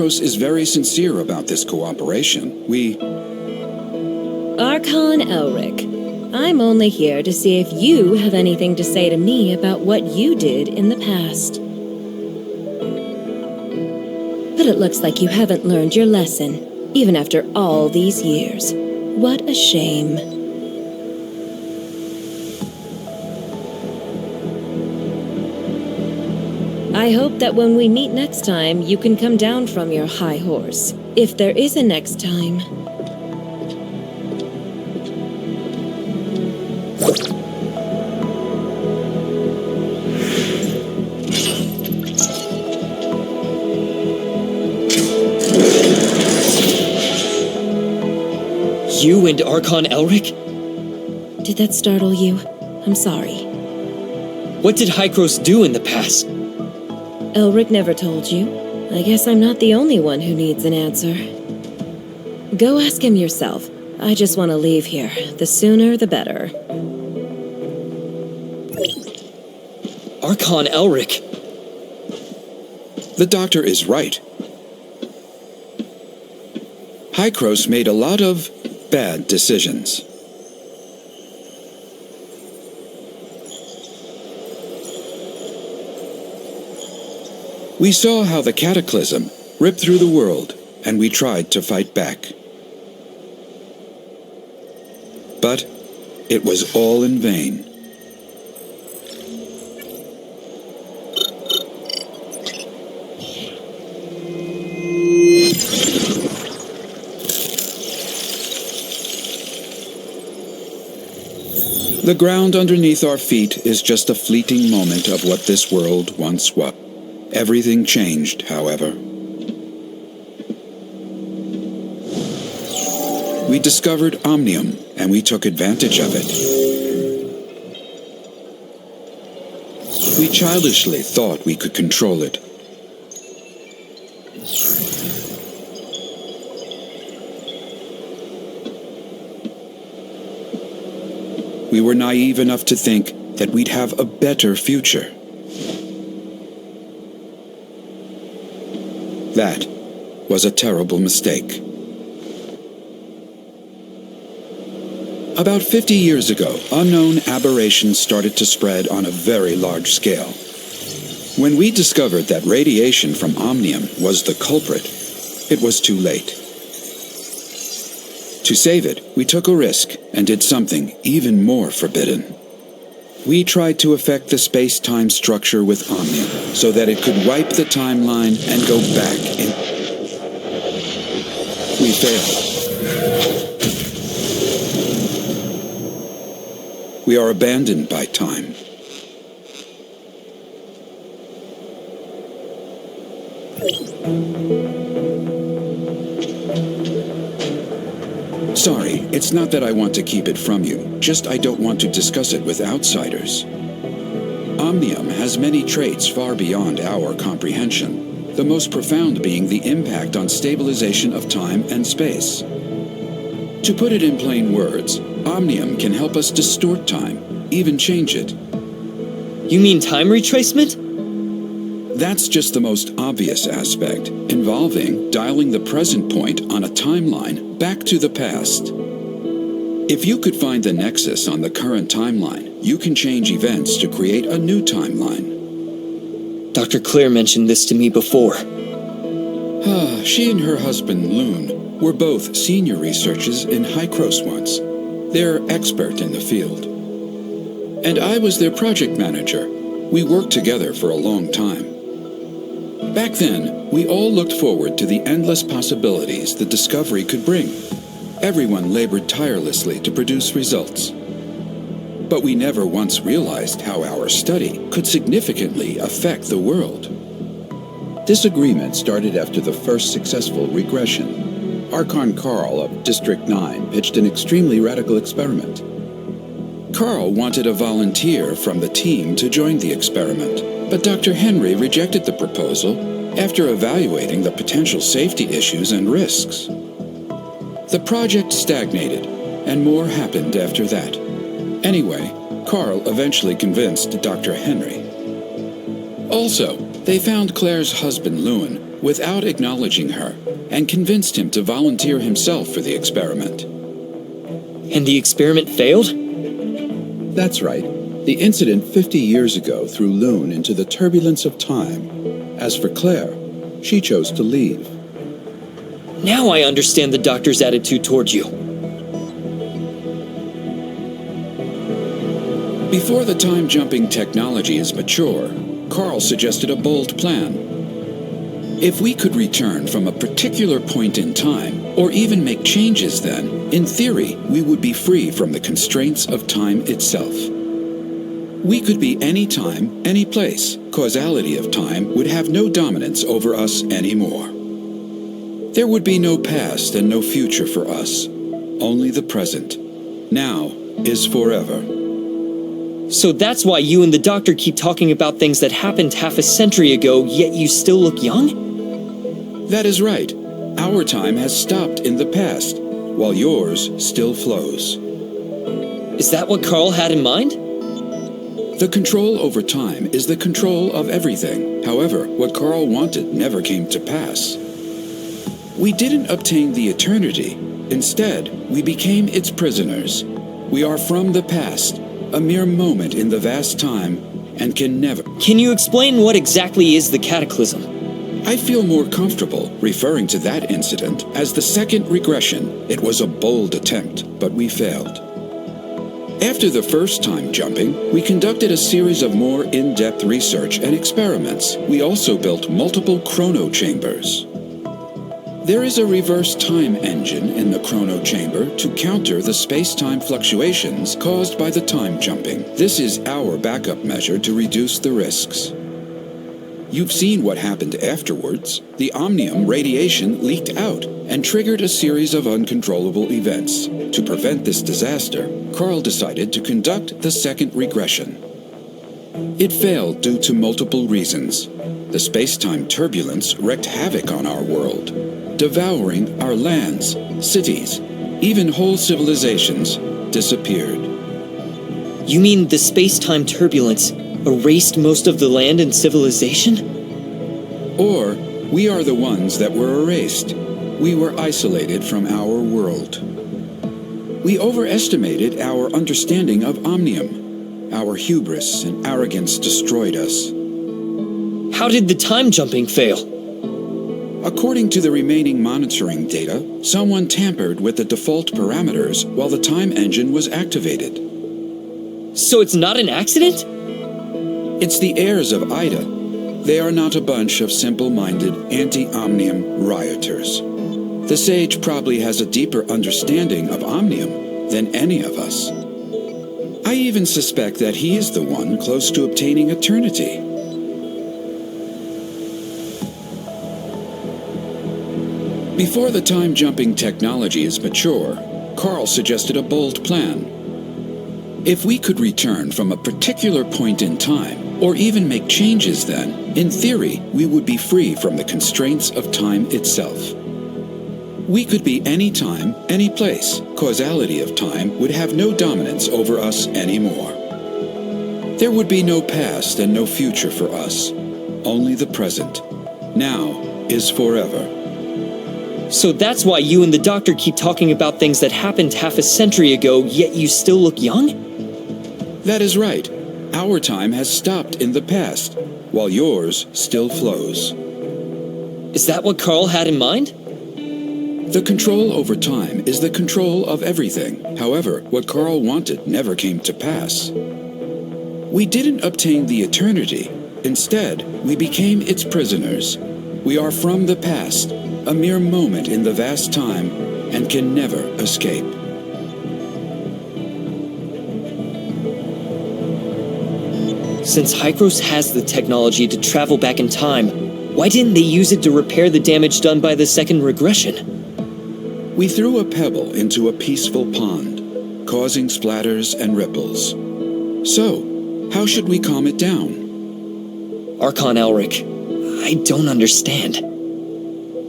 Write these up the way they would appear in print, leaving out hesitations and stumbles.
Hykros is very sincere about this cooperation. Archon Elric, I'm only here to see if you have anything to say to me about what you did in the past. But it looks like you haven't learned your lesson, even after all these years. What a shame. I hope that when we meet next time, you can come down from your high horse. If there is a next time. You and Archon Elric? Did that startle you? I'm sorry. What did Hykros do in the past? Elric never told you. I guess I'm not the only one who needs an answer. Go ask him yourself. I just want to leave here. The sooner, the better. Archon Elric. The doctor is right. Hykros made a lot of bad decisions. We saw how the cataclysm ripped through the world, and we tried to fight back. But it was all in vain. The ground underneath our feet is just a fleeting moment of what this world once was. Everything changed, however. We discovered Omnium, and we took advantage of it. We childishly thought we could control it. We were naive enough to think that we'd have a better future. That was a terrible mistake. About 50 years ago, unknown aberrations started to spread on a very large scale. When we discovered that radiation from Omnium was the culprit, it was too late. To save it, we took a risk and did something even more forbidden. We tried to affect the space-time structure with Omnium so that it could wipe the timeline and go back in. We failed. We are abandoned by time. Sorry, it's not that I want to keep it from you, just I don't want to discuss it with outsiders. Omnium has many traits far beyond our comprehension, the most profound being the impact on stabilization of time and space. To put it in plain words, Omnium can help us distort time, even change it. You mean time retracement? That's just the most obvious aspect, involving dialing the present point on a timeline back to the past. If you could find the nexus on the current timeline, you can change events to create a new timeline. Dr. Claire mentioned this to me before. She and her husband, Lune, were both senior researchers in Hykros once. They're expert in the field. And I was their project manager. We worked together for a long time. Back then, we all looked forward to the endless possibilities the discovery could bring. Everyone labored tirelessly to produce results. But we never once realized how our study could significantly affect the world. Disagreement started after the first successful regression. Archon Carl of District 9 pitched an extremely radical experiment. Carl wanted a volunteer from the team to join the experiment, but Dr. Henry rejected the proposal after evaluating the potential safety issues and risks. The project stagnated, and more happened after that. Anyway, Carl eventually convinced Dr. Henry. Also, they found Claire's husband, Lune, without acknowledging her, and convinced him to volunteer himself for the experiment. And the experiment failed? That's right. The incident 50 years ago threw Lune into the turbulence of time. As for Claire, she chose to leave. Now I understand the doctor's attitude toward you. Before the time-jumping technology is mature, Carl suggested a bold plan. If we could return from a particular point in time, or even make changes then, in theory, we would be free from the constraints of time itself. We could be any time, any place. Causality of time would have no dominance over us anymore. There would be no past and no future for us, only the present. Now is forever. So that's why you and the doctor keep talking about things that happened half a century ago, yet you still look young? That is right. Our time has stopped in the past, while yours still flows. Is that what Carl had in mind? The control over time is the control of everything. However, what Carl wanted never came to pass. We didn't obtain the eternity. Instead, we became its prisoners. We are from the past, a mere moment in the vast time, and can never... Can you explain what exactly is the cataclysm? I feel more comfortable referring to that incident as the second regression. It was a bold attempt, but we failed. After the first time jumping, we conducted a series of more in-depth research and experiments. We also built multiple chrono chambers. There is a reverse time engine in the chrono chamber to counter the space-time fluctuations caused by the time jumping. This is our backup measure to reduce the risks. You've seen what happened afterwards. The omnium radiation leaked out and triggered a series of uncontrollable events. To prevent this disaster, Carl decided to conduct the second regression. It failed due to multiple reasons. The space-time turbulence wreaked havoc on our world, devouring our lands, cities, even whole civilizations disappeared. You mean the space-time turbulence erased most of the land and civilization? Or, we are the ones that were erased. We were isolated from our world. We overestimated our understanding of omnium. Our hubris and arrogance destroyed us. How did the time jumping fail? According to the remaining monitoring data, someone tampered with the default parameters while the time engine was activated. So it's not an accident? It's the heirs of Ida. They are not a bunch of simple-minded anti-omnium rioters. The sage probably has a deeper understanding of omnium than any of us. I even suspect that he is the one close to obtaining eternity. Before the time-jumping technology is mature, Carl suggested a bold plan. If we could return from a particular point in time, or even make changes then, in theory, we would be free from the constraints of time itself. We could be any time, any place. Causality of time would have no dominance over us anymore. There would be no past and no future for us, only the present. Now is forever. So that's why you and the doctor keep talking about things that happened half a century ago, yet you still look young? That is right. Our time has stopped in the past, while yours still flows. Is that what Carl had in mind? The control over time is the control of everything. However, what Carl wanted never came to pass. We didn't obtain the eternity. Instead, we became its prisoners. We are from the past, a mere moment in the vast time, and can never escape. Since Hykros has the technology to travel back in time, why didn't they use it to repair the damage done by the second regression? We threw a pebble into a peaceful pond, causing splatters and ripples. So, how should we calm it down? Archon Elric, I don't understand.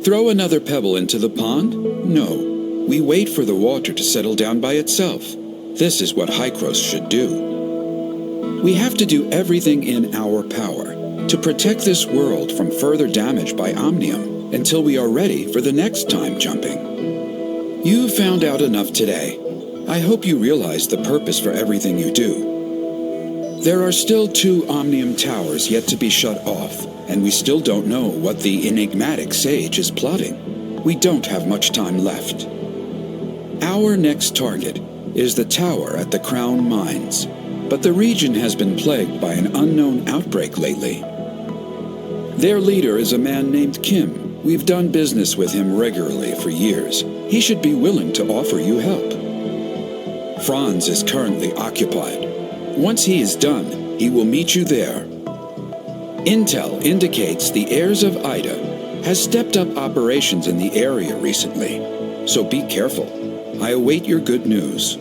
Throw another pebble into the pond? No. We wait for the water to settle down by itself. This is what Hykros should do. We have to do everything in our power. to protect this world from further damage by Omnium until we are ready for the next time jumping. You found out enough today. I hope you realize the purpose for everything you do. There are still 2 Omnium towers yet to be shut off, and we still don't know what the enigmatic sage is plotting. We don't have much time left. Our next target is the tower at the Crown Mines, but the region has been plagued by an unknown outbreak lately. Their leader is a man named Kim. We've done business with him regularly for years. He should be willing to offer you help. Franz is currently occupied. Once he is done, he will meet you there. Intel indicates the heirs of Ida has stepped up operations in the area recently, so be careful. I await your good news.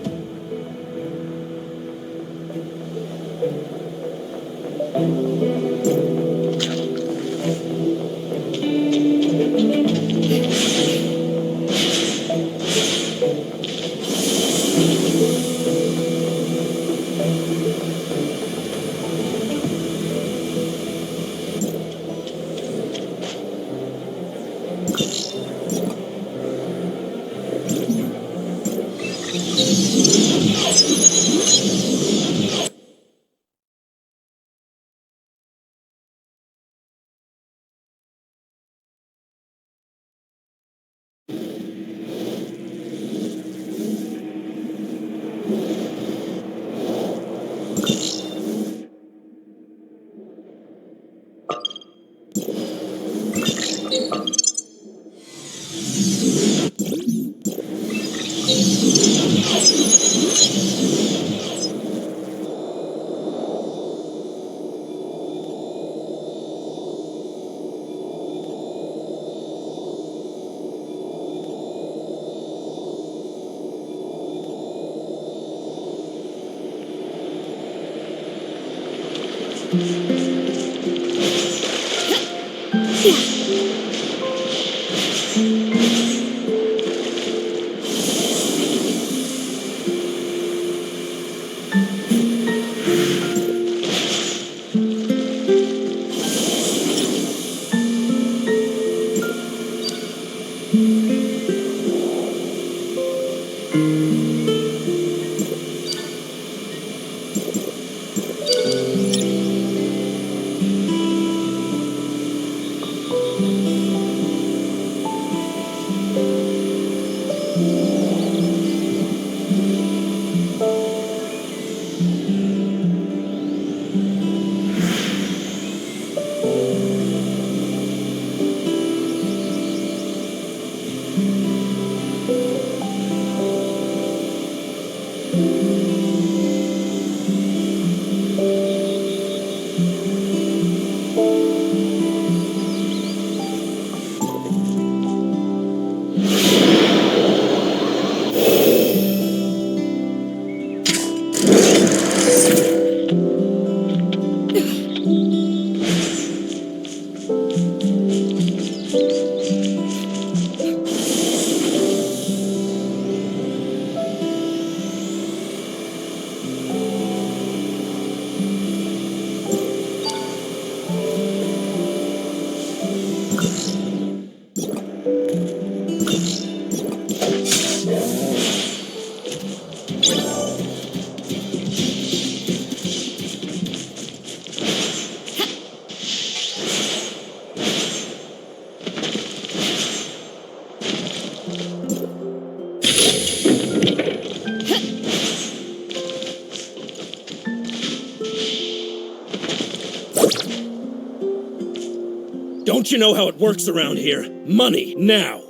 Don't you know how it works around here? Money, now!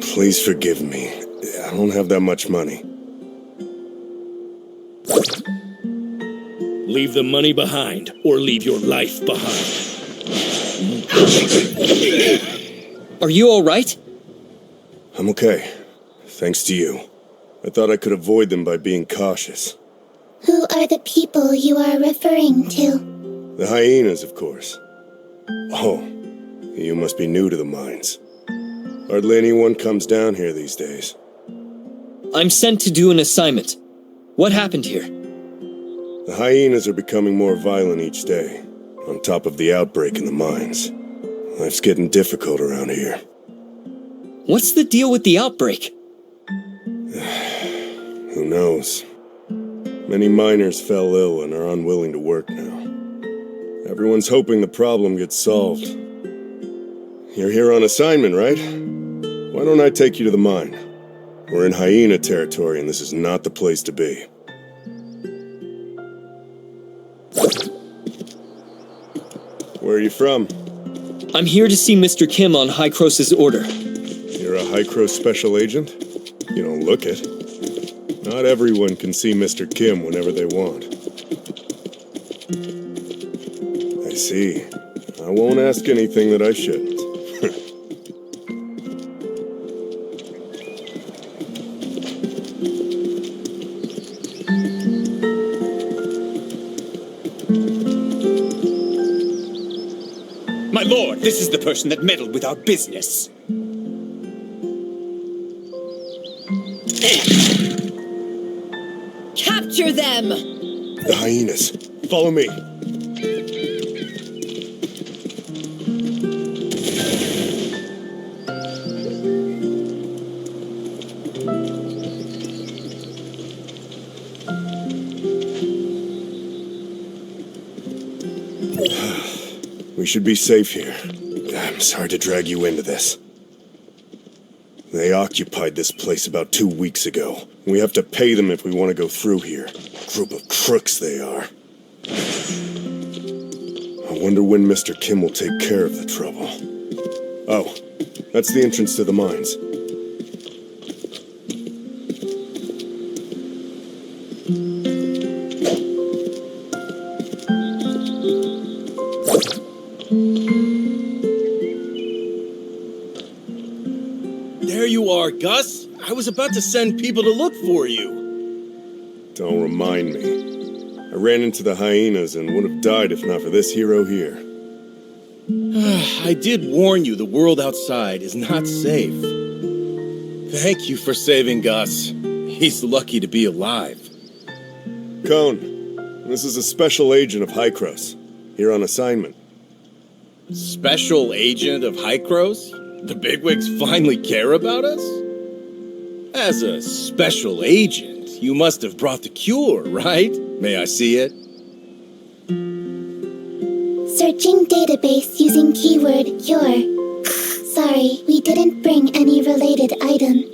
Please forgive me. I don't have that much money. Leave the money behind, or leave your life behind. Are you alright? I'm okay. Thanks to you. I thought I could avoid them by being cautious. Who are the people you are referring to? The hyenas, of course. Oh, you must be new to the mines. Hardly anyone comes down here these days. I'm sent to do an assignment. What happened here? The hyenas are becoming more violent each day, on top of the outbreak in the mines. Life's getting difficult around here. What's the deal with the outbreak? Who knows? Many miners fell ill and are unwilling to work now. Everyone's hoping the problem gets solved. You're here on assignment, right? Why don't I take you to the mine? We're in hyena territory and this is not the place to be. Where are you from? I'm here to see Mr. Kim on Hycrose's order. You're a Hycrose special agent? You don't look it. Not everyone can see Mr. Kim whenever they want. I see. I won't ask anything that I shouldn't. My lord, this is the person that meddled with our business. Capture them! The hyenas. Follow me. We should be safe here. I'm sorry to drag you into this. They occupied this place about 2 weeks ago. We have to pay them if we want to go through here. Group of crooks they are. I wonder when Mr. Kim will take care of the trouble. Oh, that's the entrance to the mines. There you are, Gus. I was about to send people to look for you. Don't remind me. I ran into the hyenas and would have died if not for this hero here. I did warn you the world outside is not safe. Thank you for saving Gus. He's lucky to be alive. Cone, this is a special agent of Hycrose, here on assignment. Special agent of Hycrose? The bigwigs finally care about us? As a special agent, you must have brought the cure, right? May I see it? Searching database using keyword cure. Sorry, we didn't bring any related item.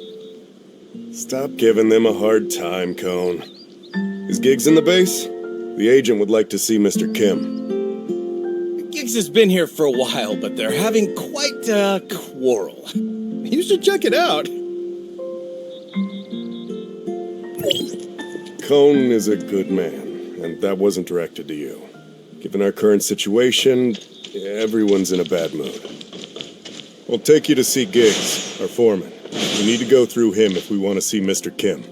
Stop giving them a hard time, Cone. Is Giggs in the base? The agent would like to see Mr. Kim. Giggs has been here for a while, but they're having quite a quarrel. You should check it out. Cone is a good man, and that wasn't directed to you. Given our current situation, everyone's in a bad mood. We'll take you to see Giggs, our foreman. We need to go through him if we want to see Mr. Kim.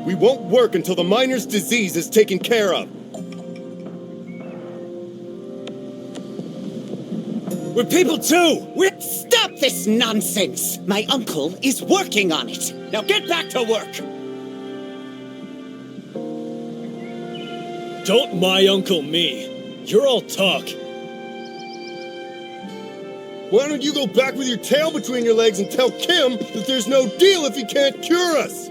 We won't work until the miner's disease is taken care of. We're people too! Stop this nonsense! My uncle is working on it. Now get back to work! Don't my uncle me. You're all talk. Why don't you go back with your tail between your legs and tell Kim that there's no deal if he can't cure us?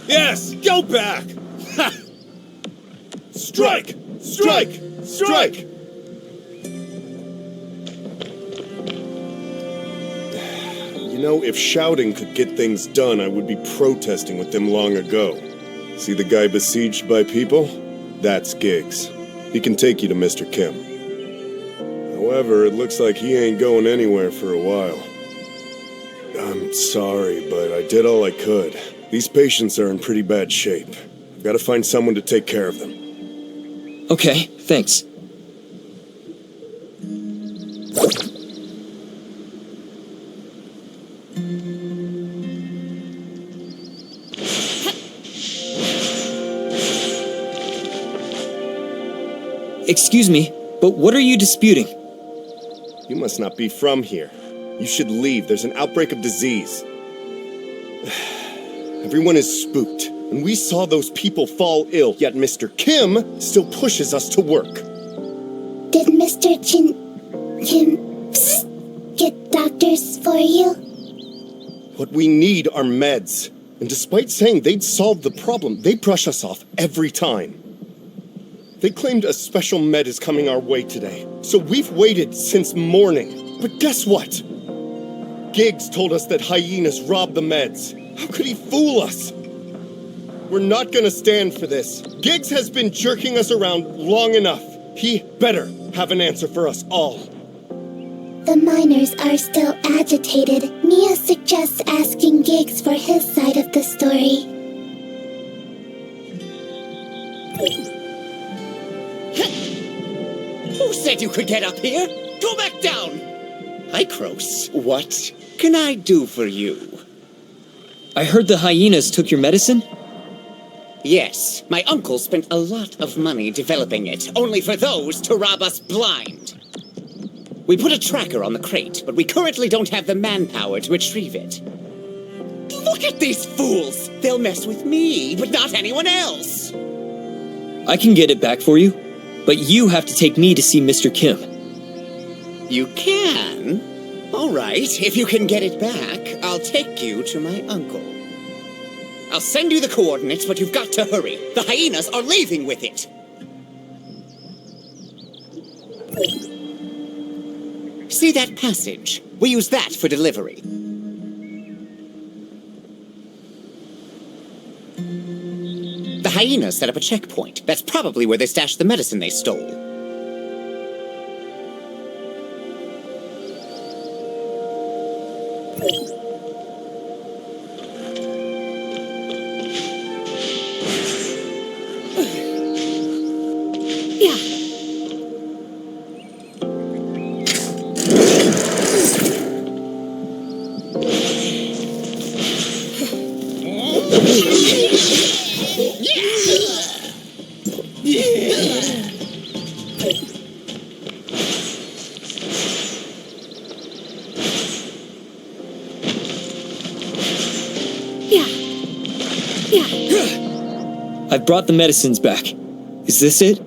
Yes, go back! Ha! Strike! Strike! Strike! You know, if shouting could get things done, I would be protesting with them long ago. See the guy besieged by people? That's Giggs. He can take you to Mr. Kim. However, it looks like he ain't going anywhere for a while. I'm sorry, but I did all I could. These patients are in pretty bad shape. I've got to find someone to take care of them. Okay, thanks. Excuse me, But what are you disputing? You must not be from here. You should leave. There's an outbreak of disease. Everyone is spooked, and we saw those people fall ill, yet Mr. Kim still pushes us to work. Did Mr. Kim get doctors for you? What we need are meds. And despite saying they'd solve the problem, they brush us off every time. They claimed a special med is coming our way today, so we've waited since morning. But guess what? Giggs told us that hyenas robbed the meds. How could he fool us? We're not gonna stand for this. Giggs has been jerking us around long enough. He better have an answer for us all. The miners are still agitated. Mia suggests asking Giggs for his side of the story. Who said you could get up here? Go back down! Hycros, what can I do for you? I heard the hyenas took your medicine? Yes, my uncle spent a lot of money developing it, only for those to rob us blind. We put a tracker on the crate, but we currently don't have the manpower to retrieve it. Look at these fools! They'll mess with me, but not anyone else! I can get it back for you, but you have to take me to see Mr. Kim. You can? All right, if you can get it back, I'll take you to my uncle. I'll send you the coordinates, but you've got to hurry. The hyenas are leaving with it. See that passage? We use that for delivery. The hyenas set up a checkpoint. That's probably where they stashed the medicine they stole. I've brought the medicines back. Is this it?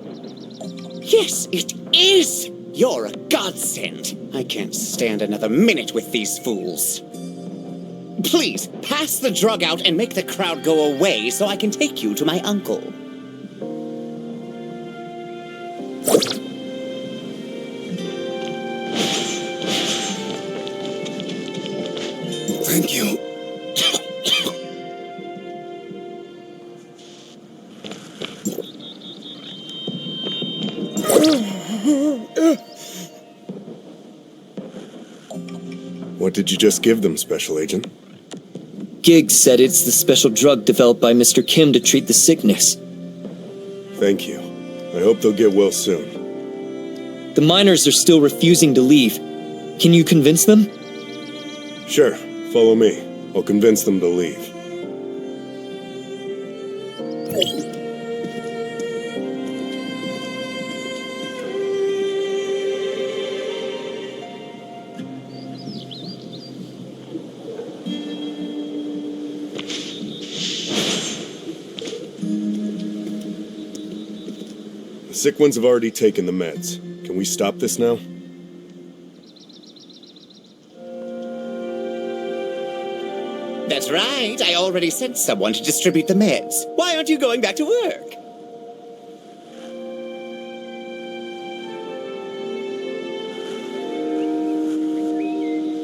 Yes, it is! You're a godsend. I can't stand another minute with these fools. Please, pass the drug out and make the crowd go away so I can take you to my uncle. Thank you. What did you just give them, Special Agent? Giggs said it's the special drug developed by Mr. Kim to treat the sickness. Thank you. I hope they'll get well soon. The miners are still refusing to leave. Can you convince them? Sure, follow me. I'll convince them to leave. The sick ones have already taken the meds. Can we stop this now? That's right. I already sent someone to distribute the meds. Why aren't you going back to work?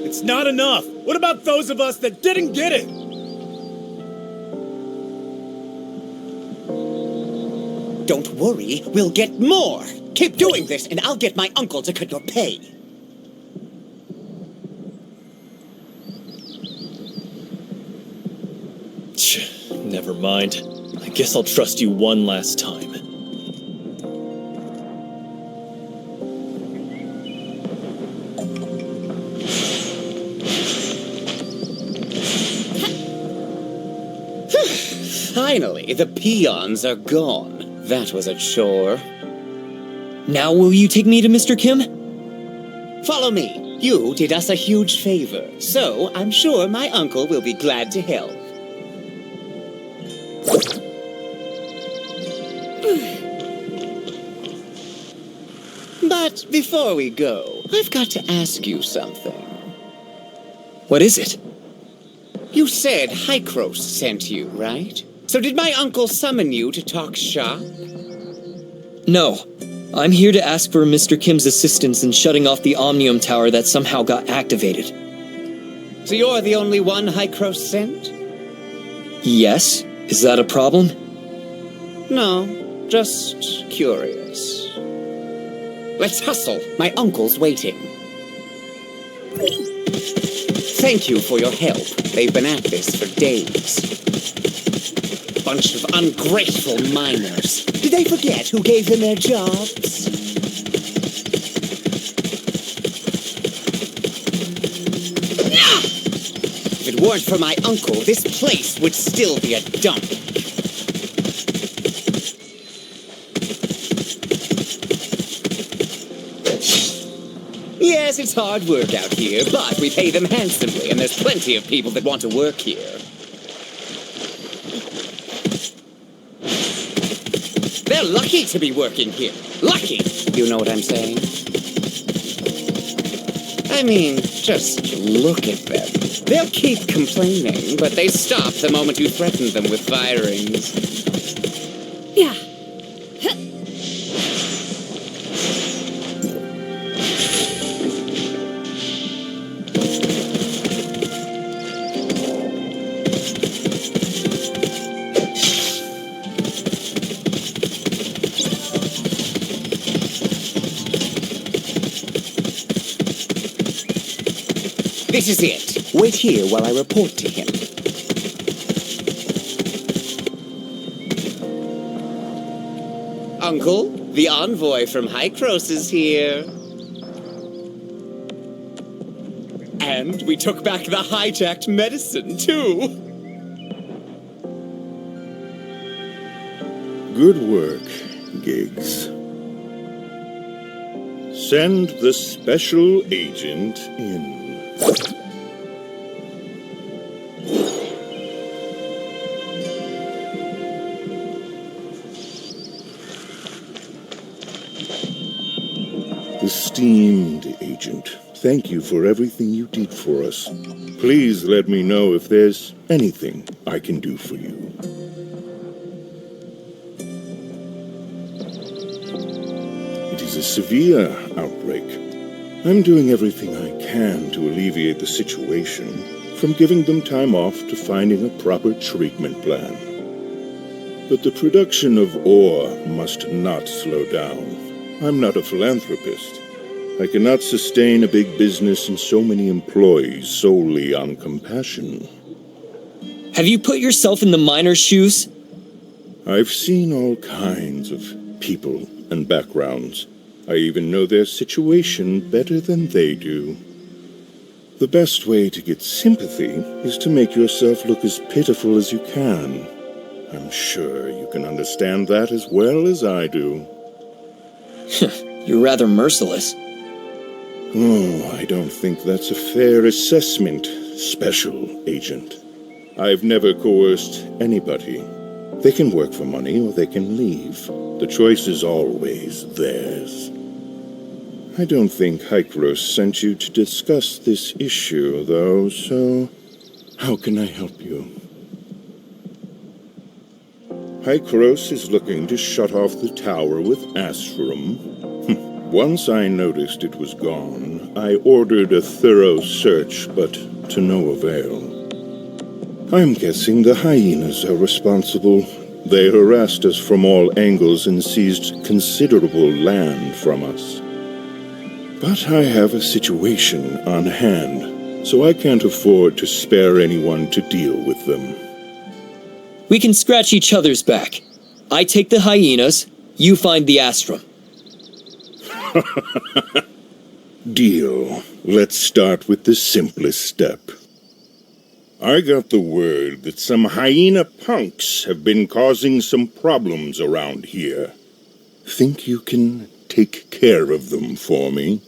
It's not enough. What about those of us that didn't get it? Don't worry, we'll get more. Keep doing this and I'll get my uncle to cut your pay. Never mind. I guess I'll trust you one last time. Finally, the peons are gone. That was a chore. Now will you take me to Mr. Kim? Follow me. You did us a huge favor, so I'm sure my uncle will be glad to help. But before we go, I've got to ask you something. What is it? You said Hykros sent you, right? So did my uncle summon you to talk shop? No. I'm here to ask for Mr. Kim's assistance in shutting off the Omnium Tower that somehow got activated. So you're the only one Hykros sent? Yes? Is that a problem? No, just curious. Let's hustle. My uncle's waiting. Thank you for your help. They've been at this for days. Bunch of ungrateful miners. Did they forget who gave them their jobs? If it weren't for my uncle, this place would still be a dump. Yes, it's hard work out here, but we pay them handsomely, and there's plenty of people that want to work here. They're lucky to be working here. Lucky! You know what I'm saying? I mean, just look at them. They'll keep complaining, but they stop the moment you threaten them with firings. Yeah. This is it. Wait here while I report to him. Uncle, the envoy from Hykros is here. And we took back the hijacked medicine, too. Good work, Giggs. Send the special agent in. Esteemed agent, thank you for everything you did for us. Please let me know if there's anything I can do for you. It is a severe outbreak. I'm doing everything I can to alleviate the situation, from giving them time off to finding a proper treatment plan. But the production of ore must not slow down. I'm not a philanthropist. I cannot sustain a big business and so many employees solely on compassion. Have you put yourself in the miner's shoes? I've seen all kinds of people and backgrounds. I even know their situation better than they do. The best way to get sympathy is to make yourself look as pitiful as you can. I'm sure you can understand that as well as I do. You're rather merciless. Oh, I don't think that's a fair assessment, Special Agent. I've never coerced anybody. They can work for money or they can leave. The choice is always theirs. I don't think Hykros sent you to discuss this issue, though, so how can I help you? Hykros is looking to shut off the tower with Astrum. Once I noticed it was gone, I ordered a thorough search, but to no avail. I'm guessing the hyenas are responsible. They harassed us from all angles and seized considerable land from us. But I have a situation on hand, so I can't afford to spare anyone to deal with them. We can scratch each other's back. I take the hyenas, you find the Astrum. Deal. Let's start with the simplest step. I got the word that some hyena punks have been causing some problems around here. Think you can take care of them for me?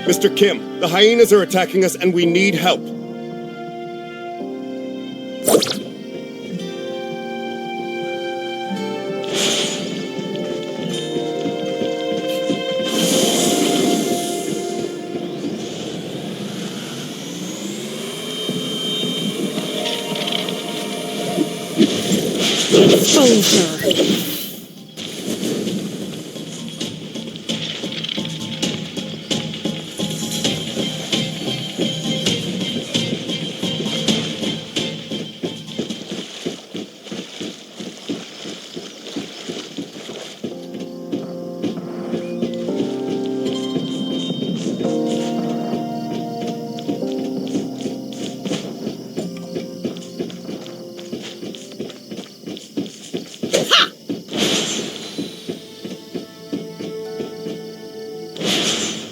Mr. Kim, the hyenas are attacking us and we need help.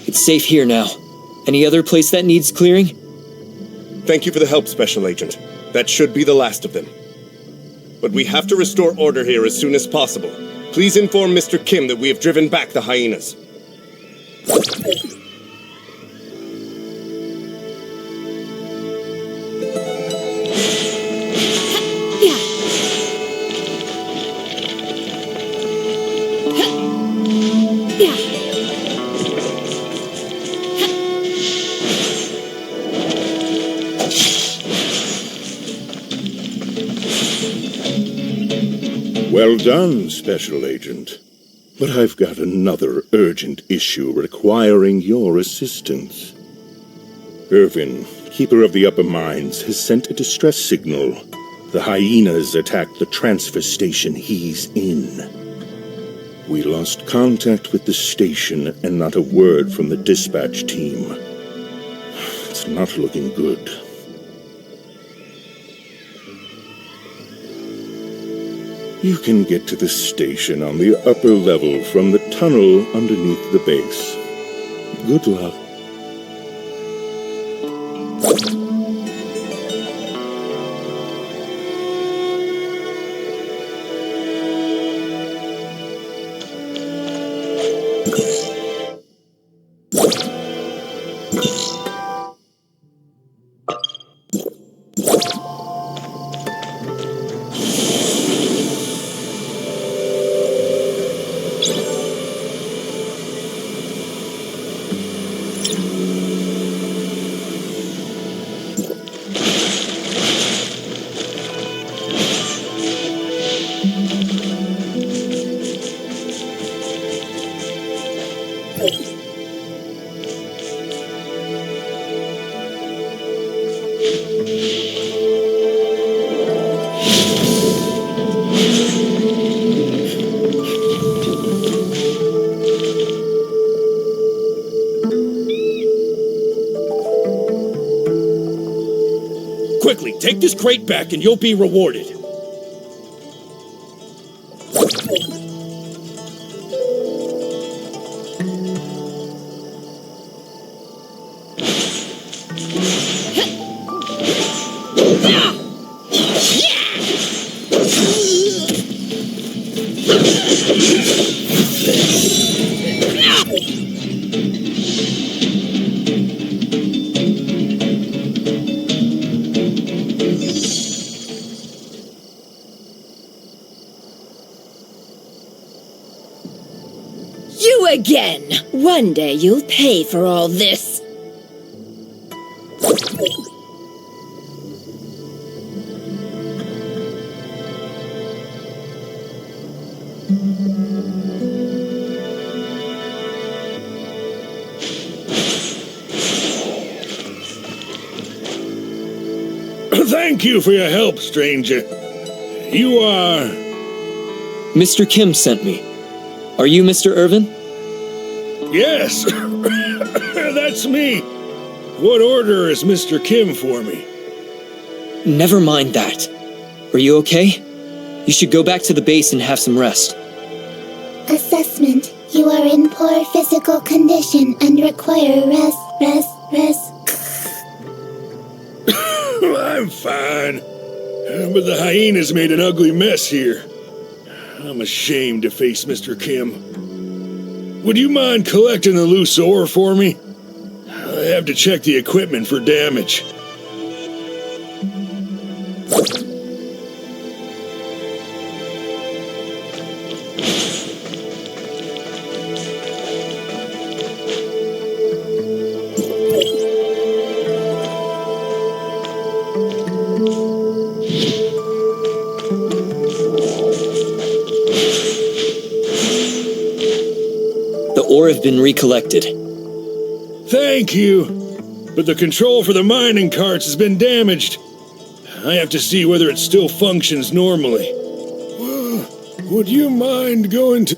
It's safe here now. Any other place that needs clearing? Thank you for the help, Special Agent. That should be the last of them. But we have to restore order here as soon as possible. Please inform Mr. Kim that we have driven back the hyenas. Well done, Special Agent. But I've got another urgent issue requiring your assistance. Irvin, Keeper of the Upper Mines, has sent a distress signal. The hyenas attacked the transfer station he's in. We lost contact with the station and not a word from the dispatch team. It's not looking good. You can get to the station on the upper level from the tunnel underneath the base. Good luck. Quickly, take this crate back and you'll be rewarded. You again! One day you'll pay for all this. Thank you for your help, stranger. You are... Mr. Kim sent me. Are you Mr. Irvin? Yes, that's me. What order is Mr. Kim for me? Never mind that. Are you okay? You should go back to the base and have some rest. Assessment. You are in poor physical condition and require rest. I'm fine. But the hyenas made an ugly mess here. I'm ashamed to face Mr. Kim. Would you mind collecting the loose ore for me? I have to check the equipment for damage. Ore have been recollected. Thank you, but the control for the mining carts has been damaged. I have to see whether it still functions normally. Would you mind going to...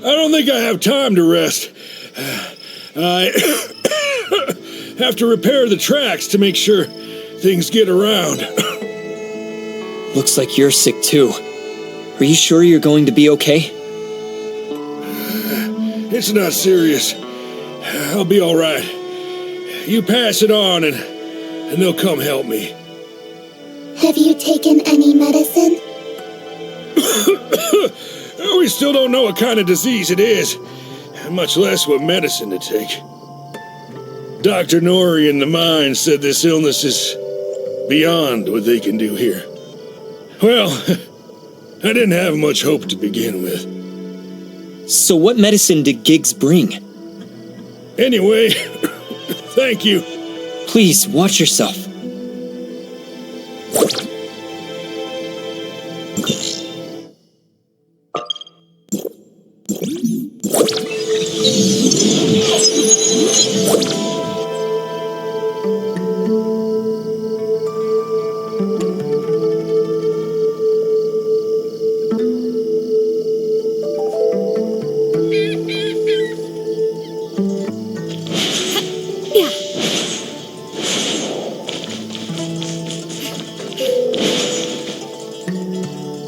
I don't think I have time to rest. I have to repair the tracks to make sure things get around. Looks like you're sick too. Are you sure you're going to be okay? It's not serious. I'll be all right. You pass it on and they'll come help me. Have you taken any medicine? We still don't know what kind of disease it is, much less what medicine to take. Dr. Nori in the mine said this illness is beyond what they can do here. Well, I didn't have much hope to begin with. So what medicine did Giggs bring? Anyway, thank you. Please, watch yourself.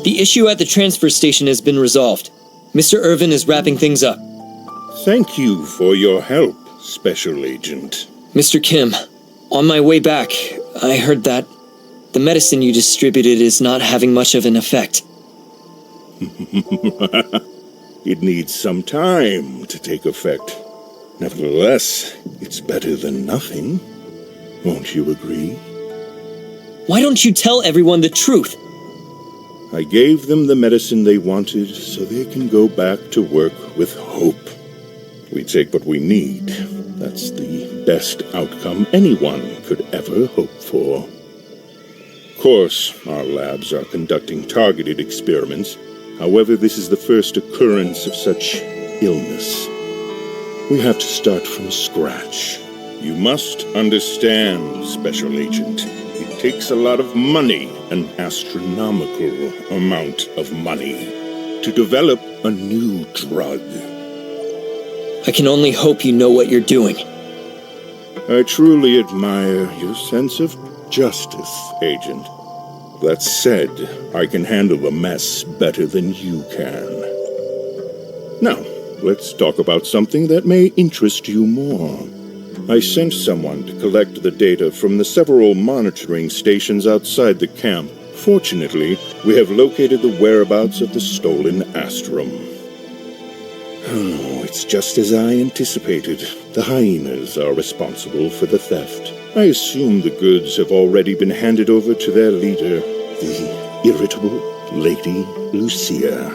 The issue at the transfer station has been resolved. Mr. Irvin is wrapping things up. Thank you for your help, Special Agent. Mr. Kim, on my way back, I heard that the medicine you distributed is not having much of an effect. It needs some time to take effect. Nevertheless, it's better than nothing. Won't you agree? Why don't you tell everyone the truth? I gave them the medicine they wanted so they can go back to work with hope. We take what we need. That's the best outcome anyone could ever hope for. Of course, our labs are conducting targeted experiments. However, this is the first occurrence of such illness. We have to start from scratch. You must understand, Special Agent. It takes a lot of money, an astronomical amount of money, to develop a new drug. I can only hope you know what you're doing. I truly admire your sense of justice, Agent. That said, I can handle a mess better than you can. Now, let's talk about something that may interest you more. I sent someone to collect the data from the several monitoring stations outside the camp. Fortunately, we have located the whereabouts of the stolen Astrum. Oh, it's just as I anticipated. The hyenas are responsible for the theft. I assume the goods have already been handed over to their leader, the irritable Lady Lucia.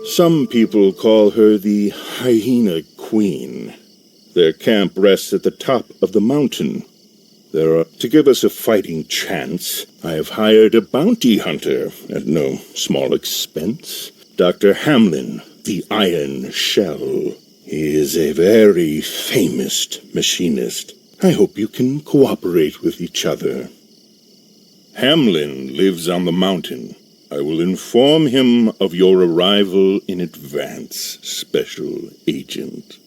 Some people call her the Hyena Queen. Their camp rests at the top of the mountain. To give us a fighting chance, I have hired a bounty hunter at no small expense. Dr. Hamlin, the Iron Shell. He is a very famous machinist. I hope you can cooperate with each other. Hamlin lives on the mountain. I will inform him of your arrival in advance, Special Agent.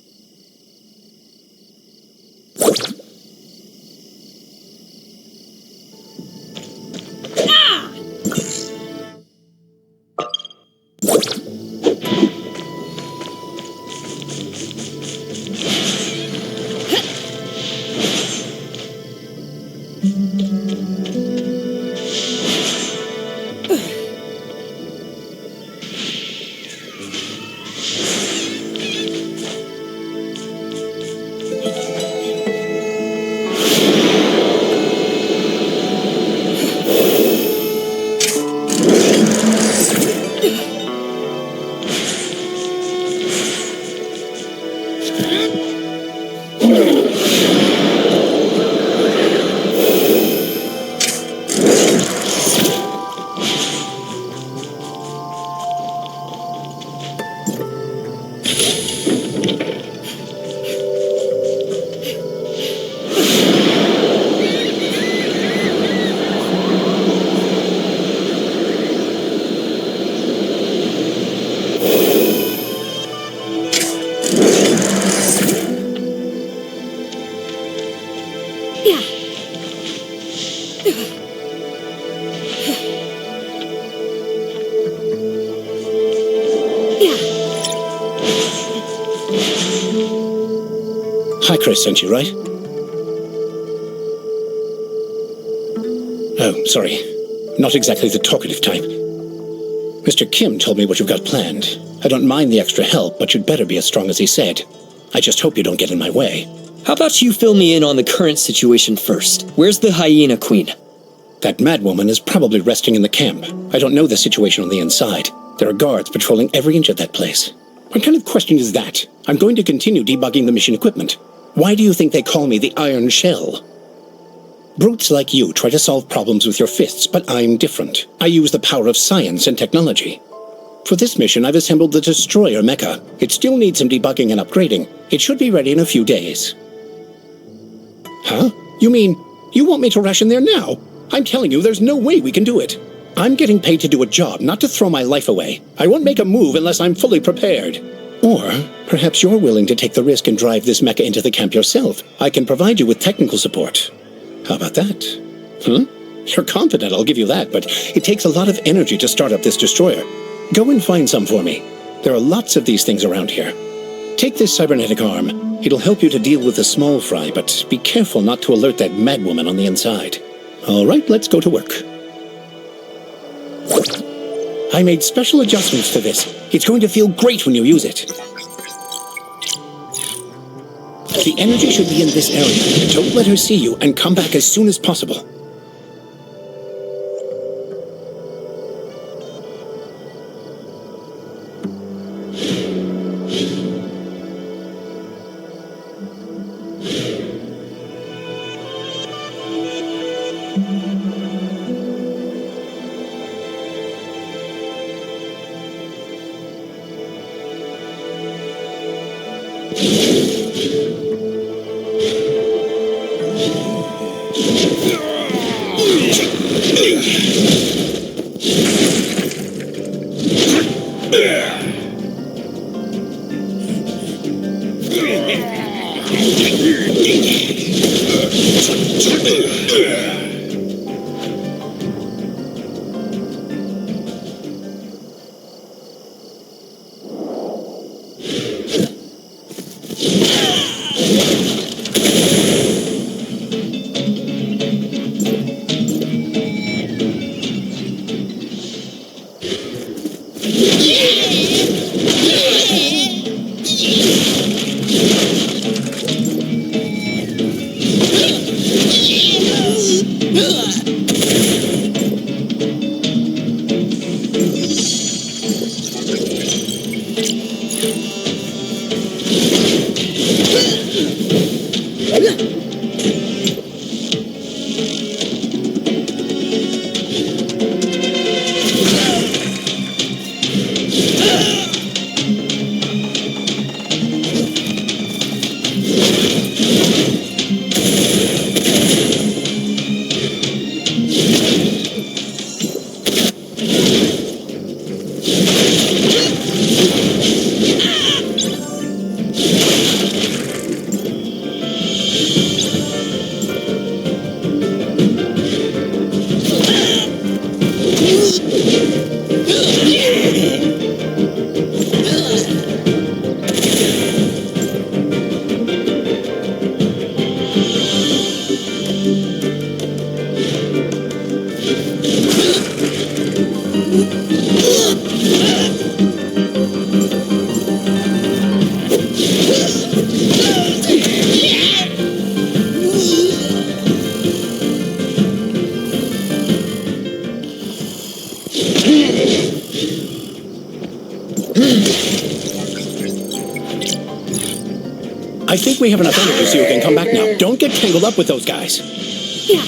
Chris sent you, right? Oh, sorry. Not exactly the talkative type. Mr. Kim told me what you've got planned. I don't mind the extra help, but you'd better be as strong as he said. I just hope you don't get in my way. How about you fill me in on the current situation first? Where's the Hyena Queen? That madwoman is probably resting in the camp. I don't know the situation on the inside. There are guards patrolling every inch of that place. What kind of question is that? I'm going to continue debugging the mission equipment. Why do you think they call me the Iron Shell? Brutes like you try to solve problems with your fists, but I'm different. I use the power of science and technology. For this mission, I've assembled the Destroyer mecha. It still needs some debugging and upgrading. It should be ready in a few days. Huh? You mean, you want me to rush in there now? I'm telling you, there's no way we can do it. I'm getting paid to do a job, not to throw my life away. I won't make a move unless I'm fully prepared. Or, perhaps you're willing to take the risk and drive this mecha into the camp yourself. I can provide you with technical support. How about that? You're confident, I'll give you that, but it takes a lot of energy to start up this destroyer. Go and find some for me. There are lots of these things around here. Take this cybernetic arm. It'll help you to deal with the small fry, but be careful not to alert that madwoman on the inside. All right, let's go to work. I made special adjustments to this. It's going to feel great when you use it. The energy should be in this area. Don't let her see you and come back as soon as possible. I think we have enough energy so you can come back now. Don't get tangled up with those guys. Yeah.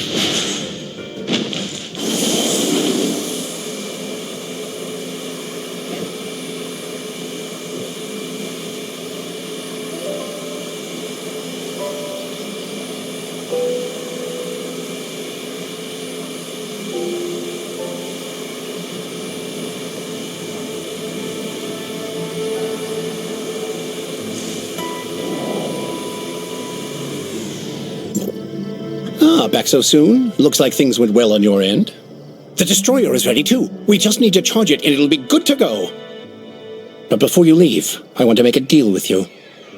Back so soon? Looks like things went well on your end. The destroyer is ready too. We just need to charge it and it'll be good to go. But before you leave, I want to make a deal with you.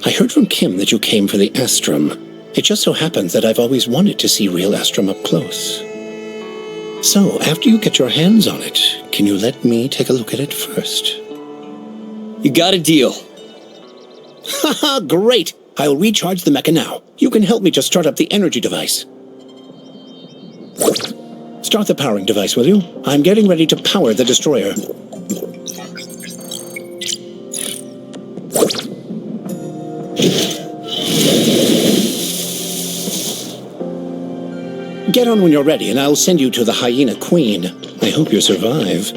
I heard from Kim that you came for the Astrum. It just so happens that I've always wanted to see real Astrum up close. So, after you get your hands on it, can you let me take a look at it first? You got a deal. Haha, great! I'll recharge the mecha now. You can help me to start up the energy device. Start the powering device, will you? I'm getting ready to power the destroyer. Get on when you're ready, and I'll send you to the Hyena Queen. I hope you survive.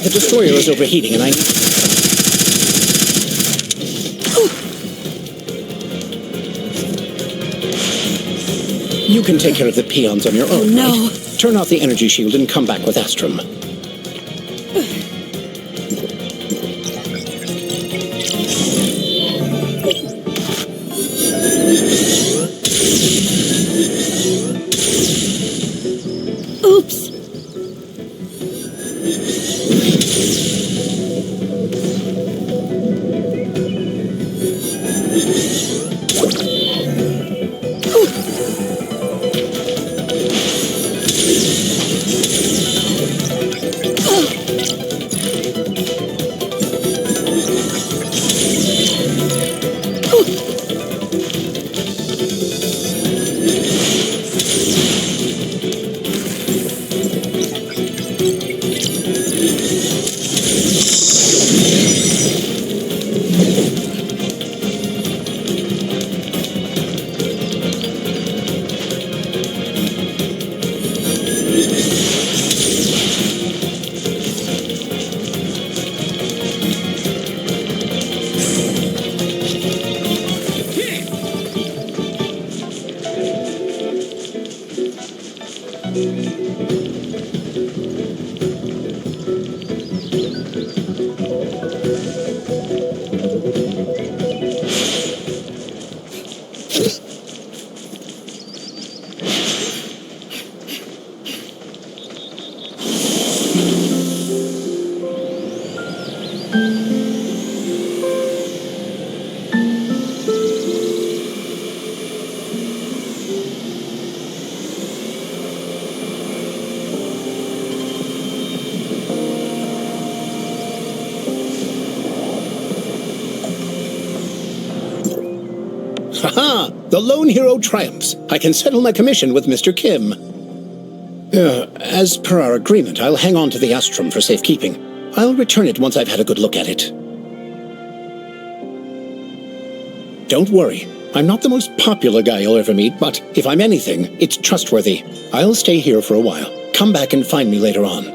The destroyer is overheating, and I need... You can take care of the peons on your own, no. right? Turn off the energy shield and come back with Astrum. Oops. Aha! The lone hero triumphs. I can settle my commission with Mr. Kim. As per our agreement, I'll hang on to the Astrum for safekeeping. I'll return it once I've had a good look at it. Don't worry. I'm not the most popular guy you'll ever meet, but if I'm anything, it's trustworthy. I'll stay here for a while. Come back and find me later on.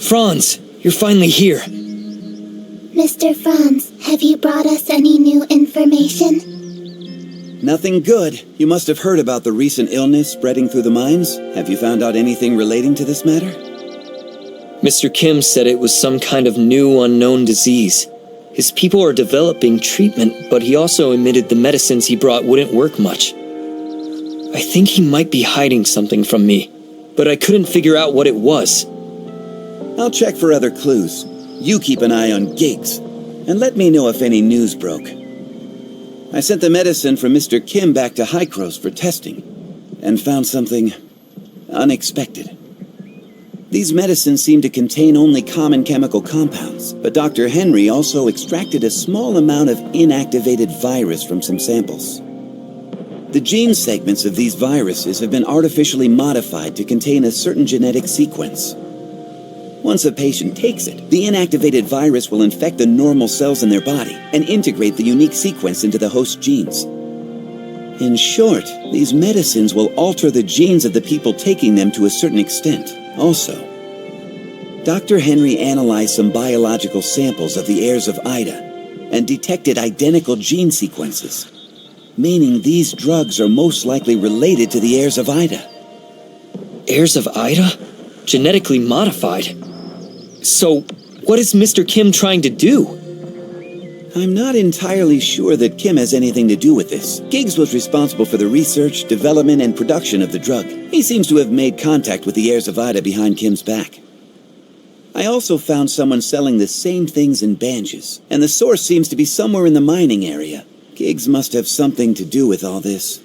Franz, you're finally here. Mr. Franz, have you brought us any new information? Nothing good. You must have heard about the recent illness spreading through the mines. Have you found out anything relating to this matter? Mr. Kim said it was some kind of new unknown disease. His people are developing treatment, but he also admitted the medicines he brought wouldn't work much. I think he might be hiding something from me, but I couldn't figure out what it was. I'll check for other clues. You keep an eye on Giggs, and let me know if any news broke. I sent the medicine from Mr. Kim back to Hykros for testing, and found something unexpected. These medicines seem to contain only common chemical compounds, but Dr. Henry also extracted a small amount of inactivated virus from some samples. The gene segments of these viruses have been artificially modified to contain a certain genetic sequence. Once a patient takes it, the inactivated virus will infect the normal cells in their body and integrate the unique sequence into the host genes. In short, these medicines will alter the genes of the people taking them to a certain extent. Also, Dr. Henry analyzed some biological samples of the heirs of Ida and detected identical gene sequences, meaning these drugs are most likely related to the heirs of Ida. Heirs of Ida? Genetically modified? So, what is Mr. Kim trying to do? I'm not entirely sure that Kim has anything to do with this. Giggs was responsible for the research, development, and production of the drug. He seems to have made contact with the heirs of Ida behind Kim's back. I also found someone selling the same things in Banges, and the source seems to be somewhere in the mining area. Giggs must have something to do with all this.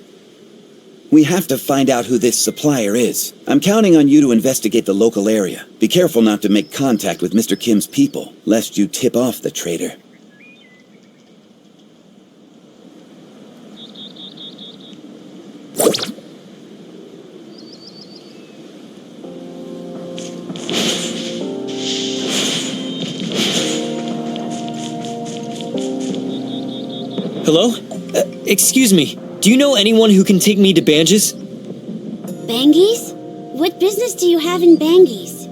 We have to find out who this supplier is. I'm counting on you to investigate the local area. Be careful not to make contact with Mr. Kim's people, lest you tip off the traitor. Hello? Excuse me. Do you know anyone who can take me to Banges? Banges? What business do you have in Banges?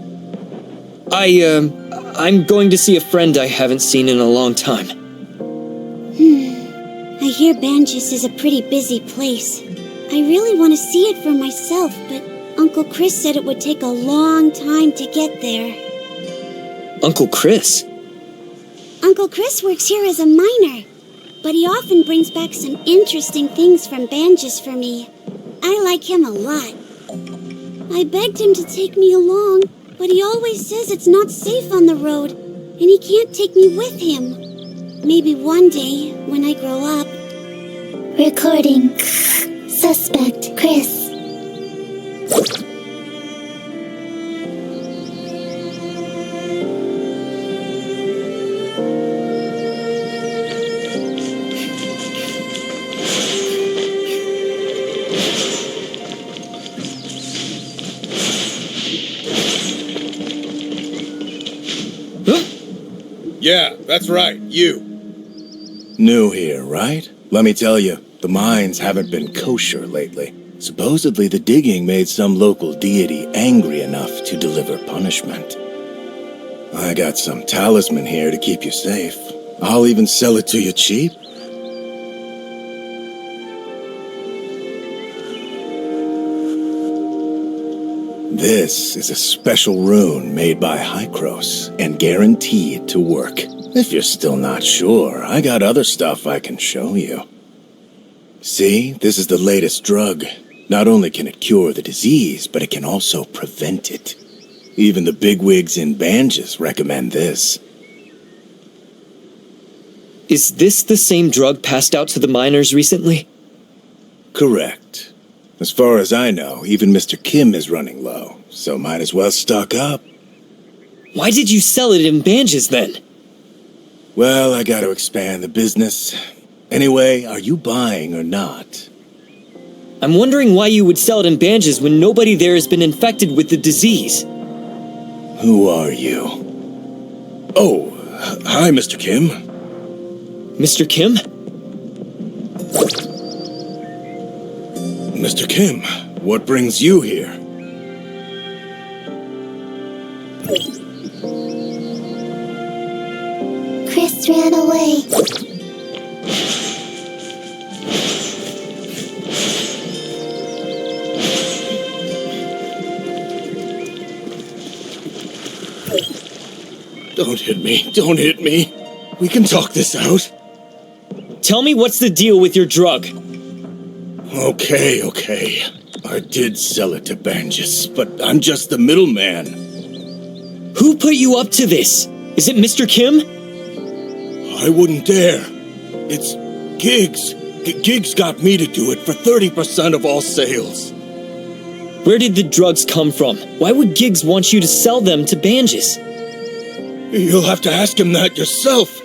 I'm going to see a friend I haven't seen in a long time. I hear Banges is a pretty busy place. I really want to see it for myself, but Uncle Chris said it would take a long time to get there. Uncle Chris? Uncle Chris works here as a miner, but he often brings back some interesting things from Banges for me. I like him a lot. I begged him to take me along, but he always says it's not safe on the road, and he can't take me with him. Maybe one day, when I grow up. Recording. Suspect, Chris. Yeah, that's right, you. New here, right? Let me tell you, the mines haven't been kosher lately. Supposedly the digging made some local deity angry enough to deliver punishment. I got some talisman here to keep you safe. I'll even sell it to you cheap. This is a special rune made by Hykros and guaranteed to work. If you're still not sure, I got other stuff I can show you. See, this is the latest drug. Not only can it cure the disease, but it can also prevent it. Even the bigwigs in Banges recommend this. Is this the same drug passed out to the miners recently? Correct. As far as I know, even Mr. Kim is running low, so might as well stock up. Why did you sell it in Banges then? Well, I gotta expand the business. Anyway, are you buying or not? I'm wondering why you would sell it in Banges when nobody there has been infected with the disease. Who are you? Oh, hi, Mr. Kim. Mr. Kim? Mr. Kim, what brings you here? Chris ran away. Don't hit me. Don't hit me. We can talk this out. Tell me what's the deal with your drug? Okay. I did sell it to Banges, but I'm just the middleman. Who put you up to this? Is it Mr. Kim? I wouldn't dare. It's Giggs. Giggs got me to do it for 30% of all sales. Where did the drugs come from? Why would Giggs want you to sell them to Banges? You'll have to ask him that yourself.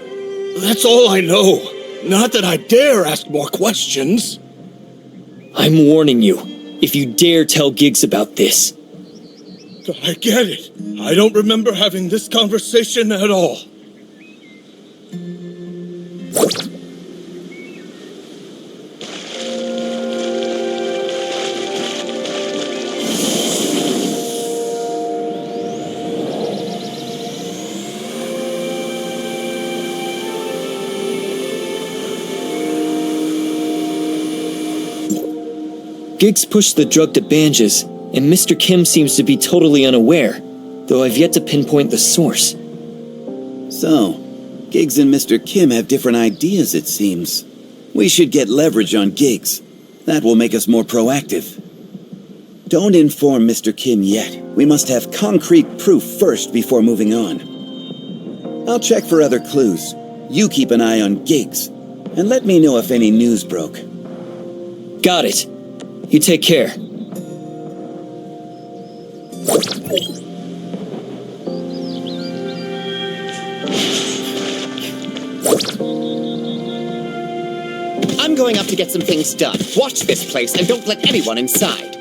That's all I know. Not that I dare ask more questions. I'm warning you. If you dare tell Giggs about this. I get it. I don't remember having this conversation at all. Giggs pushed the drug to Banges, and Mr. Kim seems to be totally unaware, though I've yet to pinpoint the source. So, Giggs and Mr. Kim have different ideas, it seems. We should get leverage on Giggs. That will make us more proactive. Don't inform Mr. Kim yet. We must have concrete proof first before moving on. I'll check for other clues. You keep an eye on Giggs, and let me know if any news broke. Got it. You take care. I'm going up to get some things done. Watch this place and don't let anyone inside.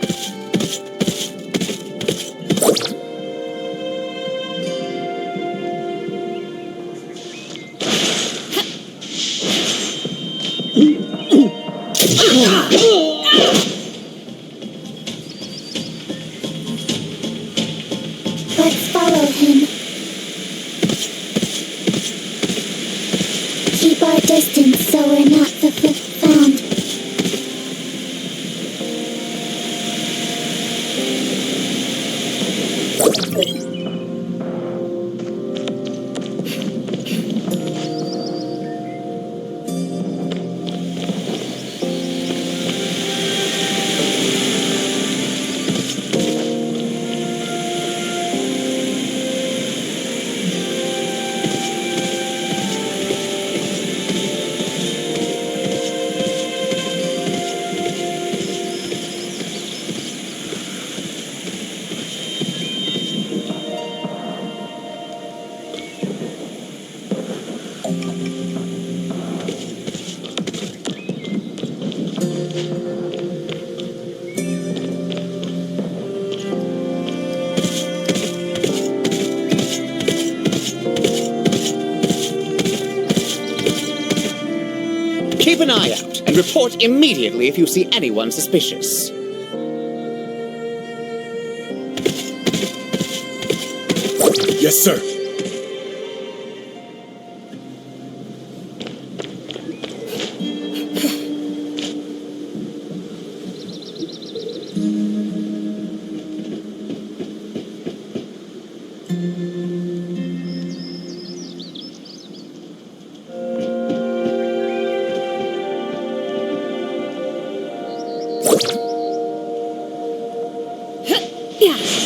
Let's follow him. Keep our distance so we're not the fifth found. Keep an eye out and report immediately if you see anyone suspicious. Yes, sir. Yeah.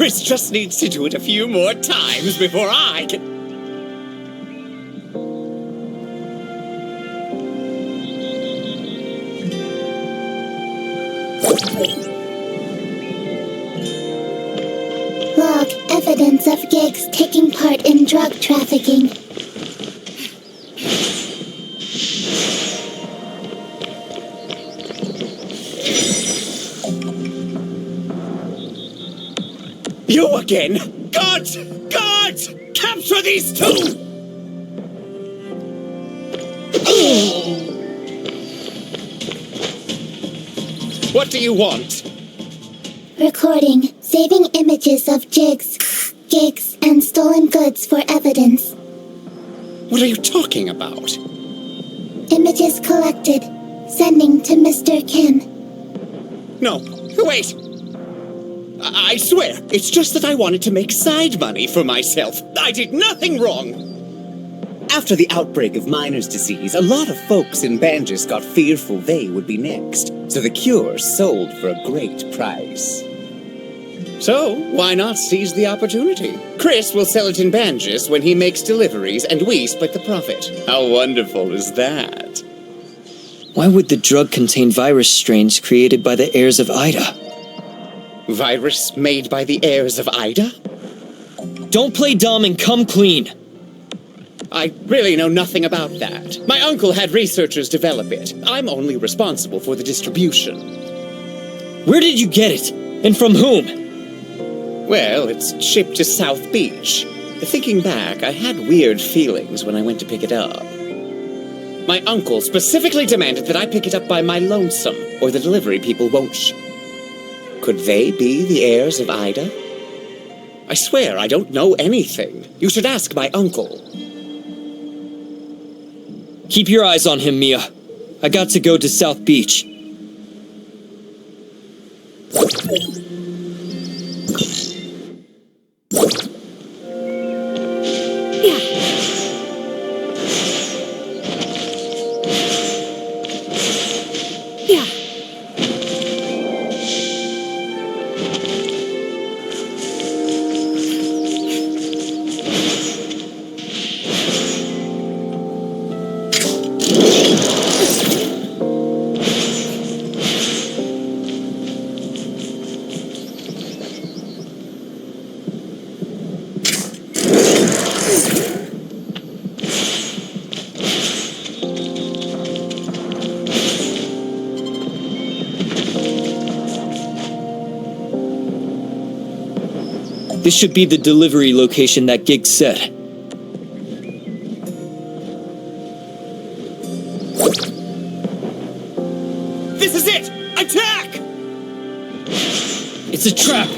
Chris just needs to do it a few more times before I can... Log evidence of Giggs taking part in drug trafficking. You again? Guards! Guards! Capture these two! What do you want? Recording. Saving images of Giggs, and stolen goods for evidence. What are you talking about? Images collected. Sending to Mr. Kim. No, wait! I swear, it's just that I wanted to make side money for myself. I did nothing wrong! After the outbreak of miner's disease, a lot of folks in Banges got fearful they would be next, so the cure sold for a great price. So, why not seize the opportunity? Chris will sell it in Banges when he makes deliveries, and we split the profit. How wonderful is that? Why would the drug contain virus strains created by the heirs of Ida? Virus made by the heirs of Ida? Don't play dumb and come clean! I really know nothing about that. My uncle had researchers develop it. I'm only responsible for the distribution. Where did you get it? And from whom? Well, it's shipped to South Beach. Thinking back, I had weird feelings when I went to pick it up. My uncle specifically demanded that I pick it up by my lonesome, or the delivery people won't Could they be the heirs of Ida? I swear I don't know anything. You should ask my uncle. Keep your eyes on him, Mia. I got to go to South Beach. This should be the delivery location that Giggs said. This is it! Attack! It's a trap!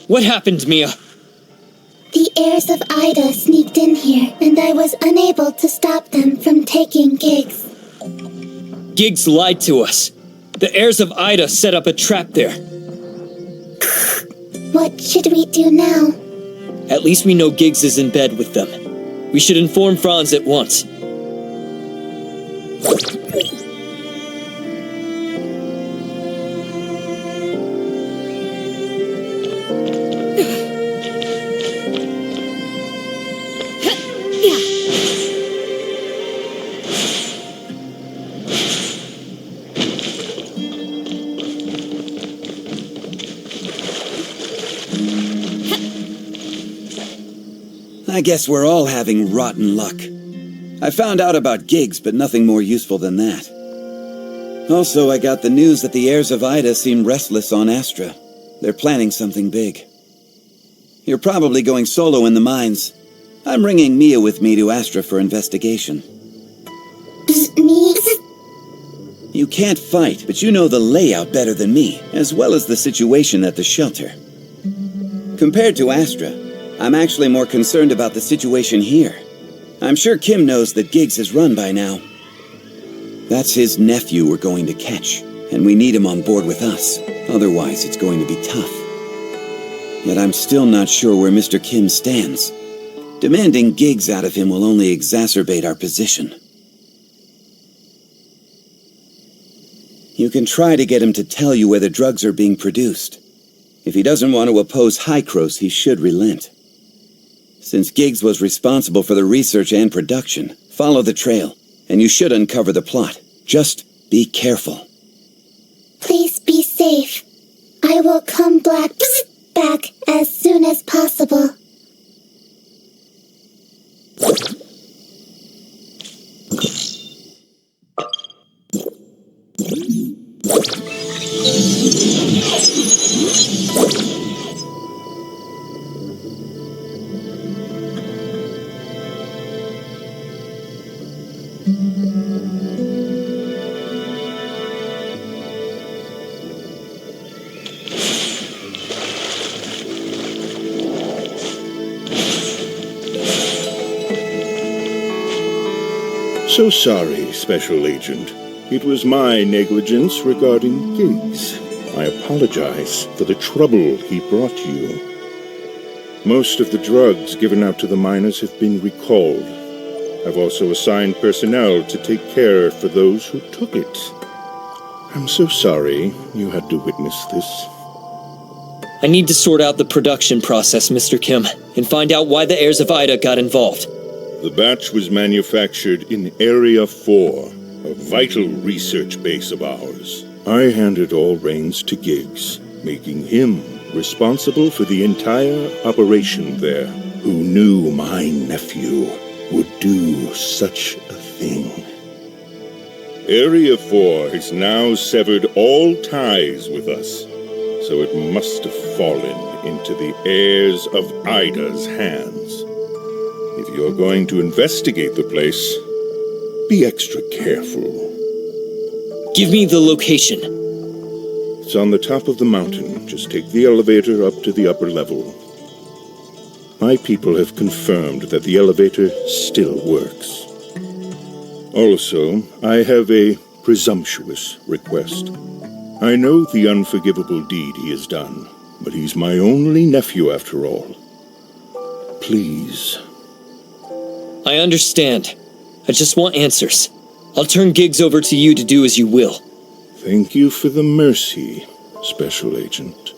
What happened, Mia? The heirs of Ida sneaked in here, and I was unable to stop them from taking Giggs. Giggs lied to us. The heirs of Ida set up a trap there. What should we do now? At least we know Giggs is in bed with them. We should inform Franz at once. I guess we're all having rotten luck. I found out about Giggs, but nothing more useful than that. Also, I got the news that the heirs of Ida seem restless on Astra. They're planning something big. You're probably going solo in the mines. I'm bringing Mia with me to Astra for investigation. Me? You can't fight, but you know the layout better than me, as well as the situation at the shelter. Compared to Astra, I'm actually more concerned about the situation here. I'm sure Kim knows that Giggs is run by now. That's his nephew we're going to catch, and we need him on board with us. Otherwise, it's going to be tough. Yet I'm still not sure where Mr. Kim stands. Demanding Giggs out of him will only exacerbate our position. You can try to get him to tell you where the drugs are being produced. If he doesn't want to oppose Hykros, he should relent. Since Giggs was responsible for the research and production, follow the trail, and you should uncover the plot. Just be careful. Please be safe. I will come back as soon as possible. So sorry, Special Agent. It was my negligence regarding Giggs. I apologize for the trouble he brought you. Most of the drugs given out to the miners have been recalled. I've also assigned personnel to take care for those who took it. I'm so sorry you had to witness this. I need to sort out the production process, Mr. Kim, and find out why the heirs of Ida got involved. The batch was manufactured in Area 4, a vital research base of ours. I handed all reins to Giggs, making him responsible for the entire operation there. Who knew my nephew would do such a thing? Area 4 has now severed all ties with us, so it must have fallen into the heirs of Ida's hands. If you're going to investigate the place, be extra careful. Give me the location. It's on the top of the mountain. Just take the elevator up to the upper level. My people have confirmed that the elevator still works. Also, I have a presumptuous request. I know the unforgivable deed he has done, but he's my only nephew after all. Please. I understand. I just want answers. I'll turn Giggs over to you to do as you will. Thank you for the mercy, Special Agent.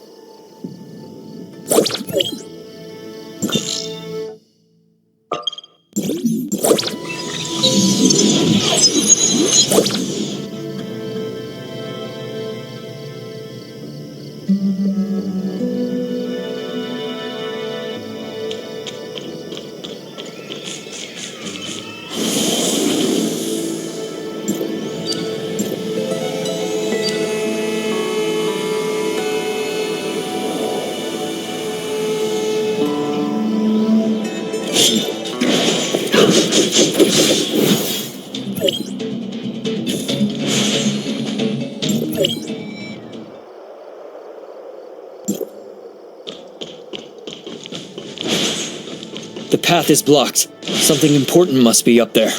The path is blocked. Something important must be up there.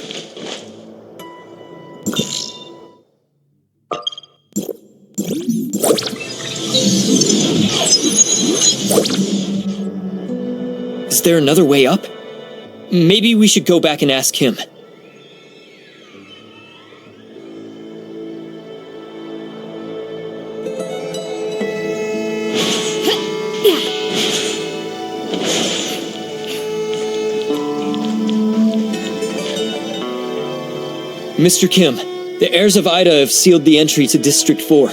Is there another way up? Maybe we should go back and ask him. Mr. Kim, the heirs of Ida have sealed the entry to District 4.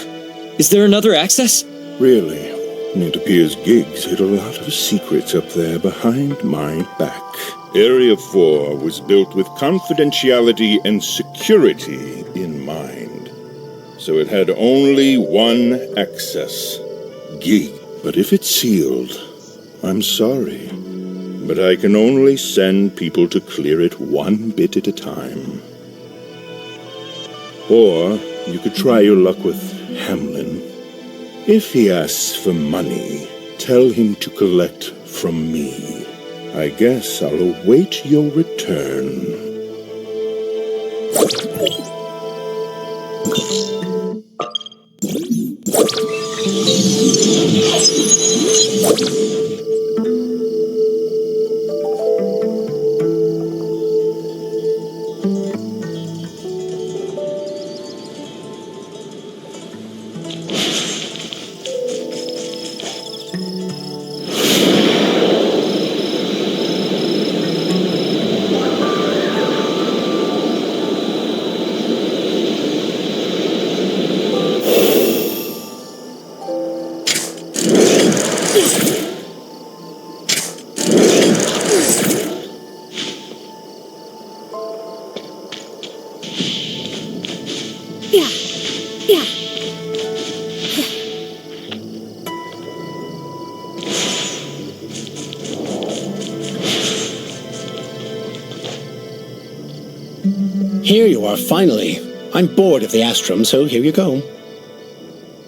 Is there another access? Really? It appears Giggs hid a lot of secrets up there behind my back. Area 4 was built with confidentiality and security in mind. So it had only one access. Giggs. But if it's sealed, I'm sorry. But I can only send people to clear it one bit at a time. Or you could try your luck with Hamlin. If he asks for money, tell him to collect from me. I guess I'll await your return. Here you are, finally. I'm bored of the Astrum, so here you go.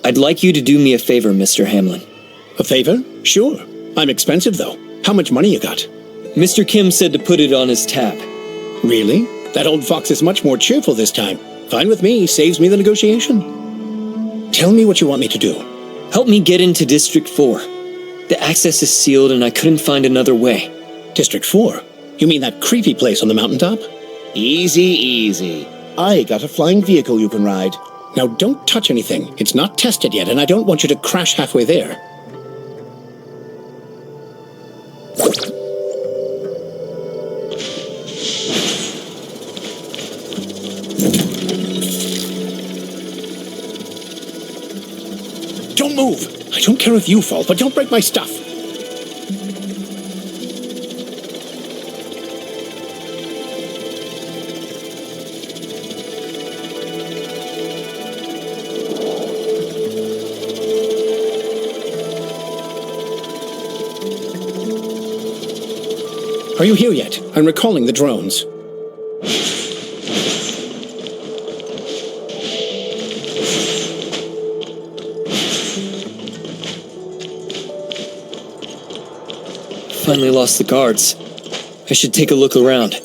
I'd like you to do me a favor, Mr. Hamlin. A favor? Sure. I'm expensive, though. How much money you got? Mr. Kim said to put it on his tab. Really? That old fox is much more cheerful this time. Fine with me, saves me the negotiation. Tell me what you want me to do. Help me get into District 4. The access is sealed and I couldn't find another way. District 4? You mean that creepy place on the mountaintop? Easy, easy. I got a flying vehicle you can ride. Now don't touch anything. It's not tested yet, and I don't want you to crash halfway there. Don't move! I don't care if you fall, but don't break my stuff. Are you here yet? I'm recalling the drones. Finally lost the guards. I should take a look around.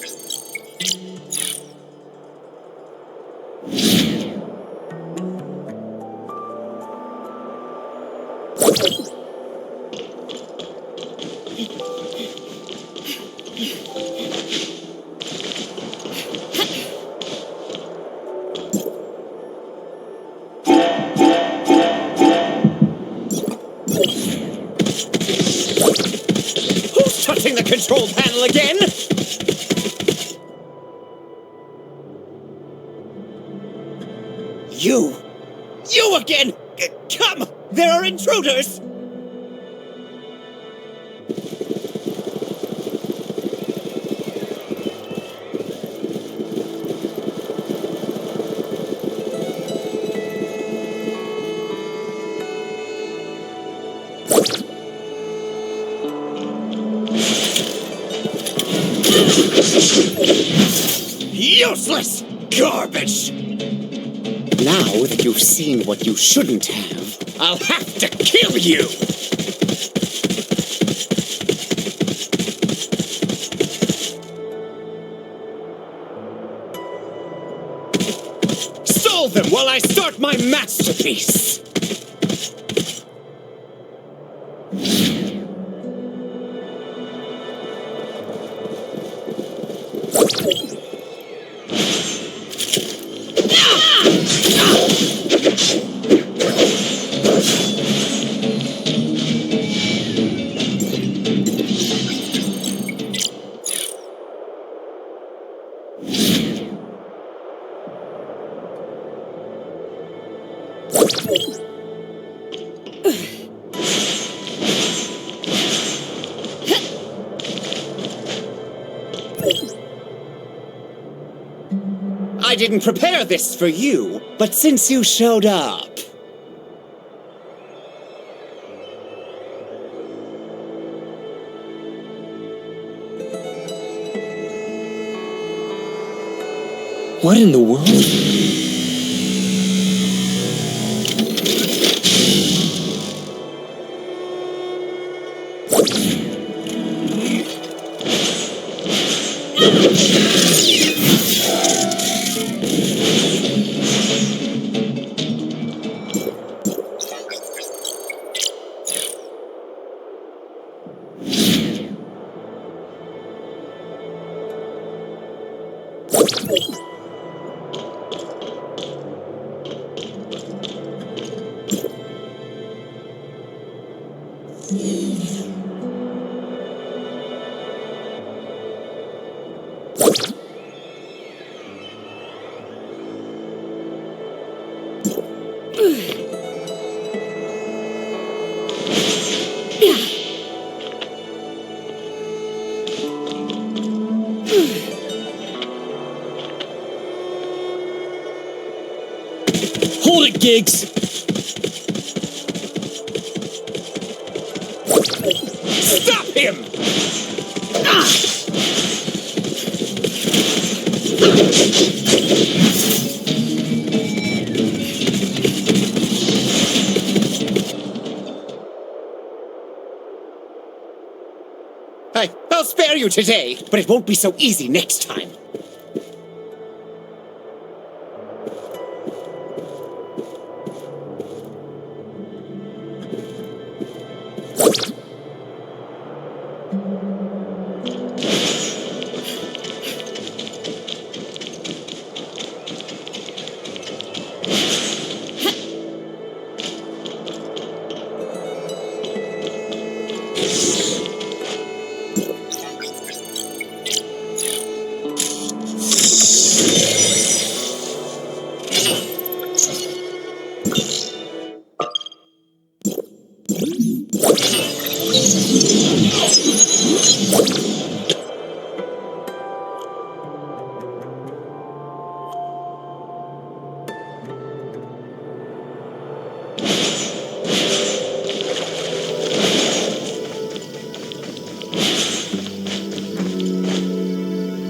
Touching the control panel again? You again! Come! There are intruders! Useless garbage! Now that you've seen what you shouldn't have, I'll have to kill you! Solve them while I start my masterpiece! I didn't prepare this for you, but since you showed up... What in the world? Hold it, Giggs! Stop him! I'll spare you today, but it won't be so easy next time.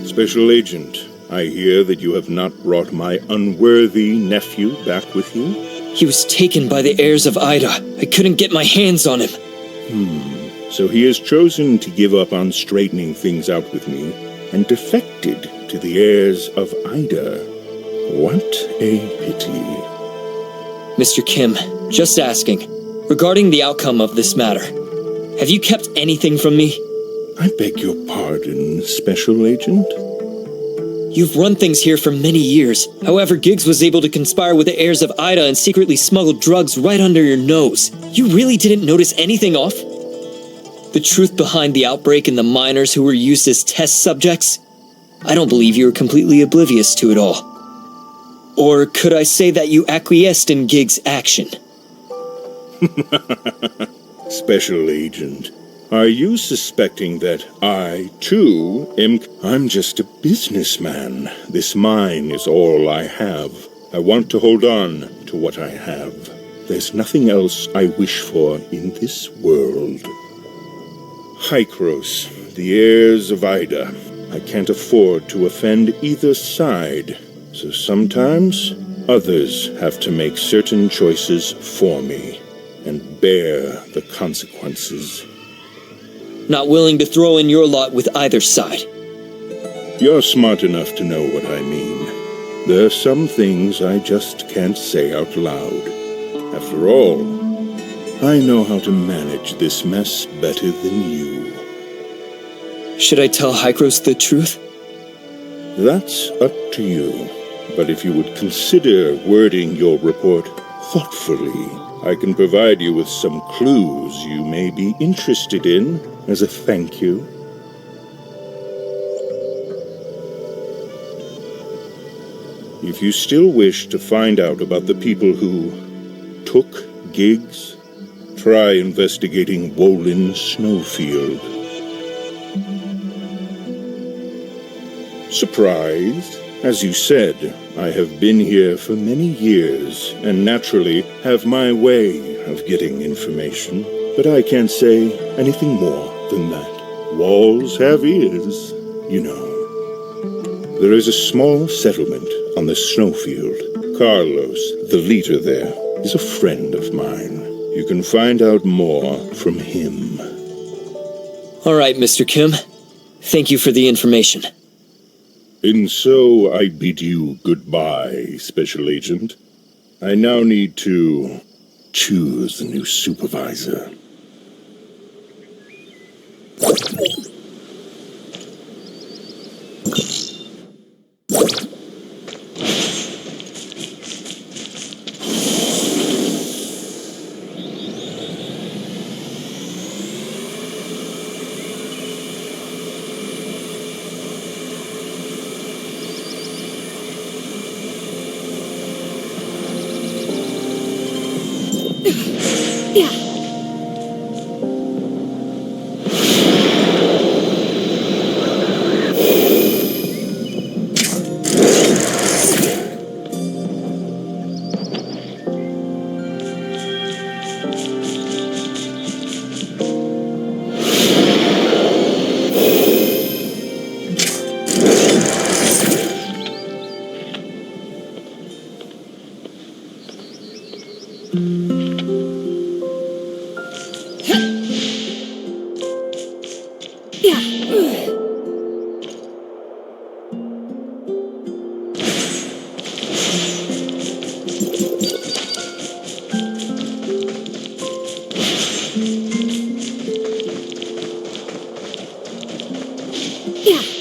Special Agent, I hear that you have not brought my unworthy nephew back with you? He was taken by the heirs of Ida. I couldn't get my hands on him. So he has chosen to give up on straightening things out with me and defected to the heirs of Ida. What a pity. Mr. Kim, just asking. Regarding the outcome of this matter, have you kept anything from me? I beg your pardon, Special Agent? You've run things here for many years. However, Giggs was able to conspire with the heirs of Ida and secretly smuggle drugs right under your nose. You really didn't notice anything off? The truth behind the outbreak and the miners who were used as test subjects? I don't believe you were completely oblivious to it all. Or could I say that you acquiesced in Giggs' action? Special Agent, are you suspecting that I, too, I'm just a businessman. This mine is all I have. I want to hold on to what I have. There's nothing else I wish for in this world. Hykros, the heirs of Ida. I can't afford to offend either side, so sometimes others have to make certain choices for me and bear the consequences. Not willing to throw in your lot with either side. You're smart enough to know what I mean. There are some things I just can't say out loud. After all, I know how to manage this mess better than you. Should I tell Hykros the truth? That's up to you. But if you would consider wording your report thoughtfully, I can provide you with some clues you may be interested in as a thank you. If you still wish to find out about the people who took Giggs, try investigating Wolin Snowfield. Surprised? As you said, I have been here for many years, and naturally have my way of getting information, but I can't say anything more than that. Walls have ears, you know. There is a small settlement on the Snowfield. Carlos, the leader there, is a friend of mine. You can find out more from him. All right, Mr. Kim. Thank you for the information. And so I bid you goodbye, Special Agent. I now need to choose the new supervisor. Yeah.